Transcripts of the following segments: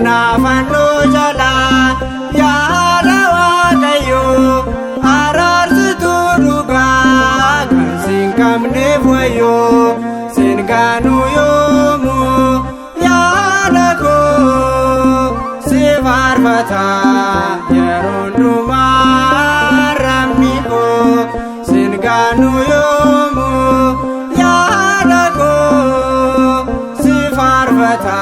Nafano jala yaada waaqayyo araarsitu dhugaa kan siin qabneef wayyo siin gaanu yoomu yaada koo si faarfata yeroo hundumaa rabbi koo siin gaanu yoomu yaada koo si faarfata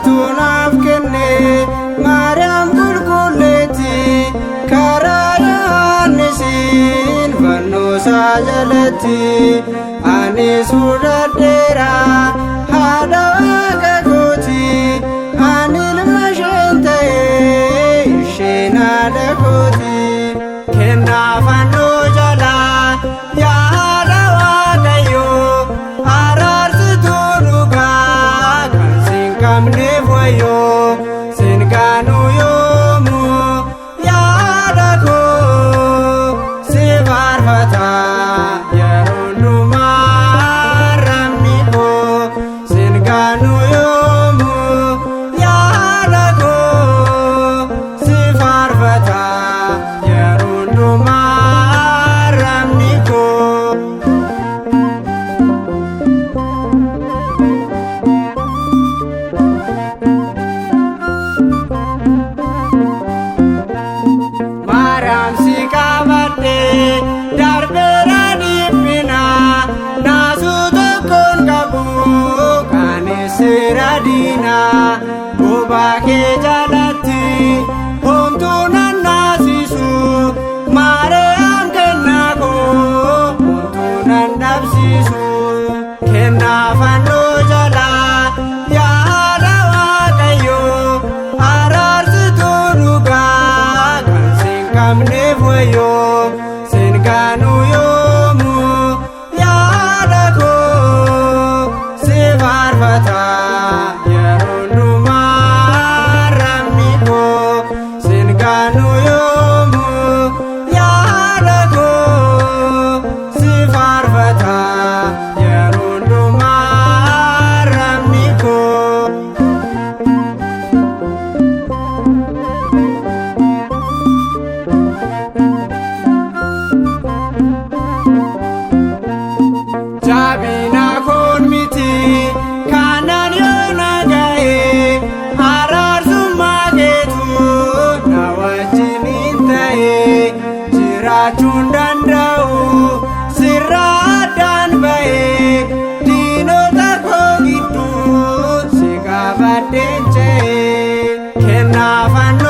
Tunaaf kenne Maariyaam qulqulleetti karaa Yohaannisiin fannoosaa jalatti ani sudhadheera haadha waaqa kooti ani ilma isheen ta'ee isheen haadha kooti kennaa fannoo jalaa yaada waaqayyo araarsitu dhugaa kan siin qabneef wayyo siin gaanu yoomu yaada koo si faarfata yeroo hundumaa rabbi koo siin gaanu yoomu yaada koo si faarfata yeroo hundumaa rabbi koo. Maariyaam qabadde darbeera dhiphina naasu tokkoon qabu kan seera diina bobaa kee jalatti homtuu nan naasisu Maariyaam kennaa koo homtuu nan dhabsiisu kennaa fannoo jalaa yaada waaqayyo araarsitu dhugaa kan siin qabneef wayyo siin gaanu yoomu yaada koo si faarfata yeroo hundumaa rabbi koo siin gaanu yoomu yaada koo si faarfata yeroo hundumaa rabbi koo. Jabina kun miti kanan yoona gahe araarsummaa keetu na wajjiniin ta'e jiraachuun danda'u sirra addaan ba'e diinota koo gidduu si qabadheen ce'e kennaa fannoo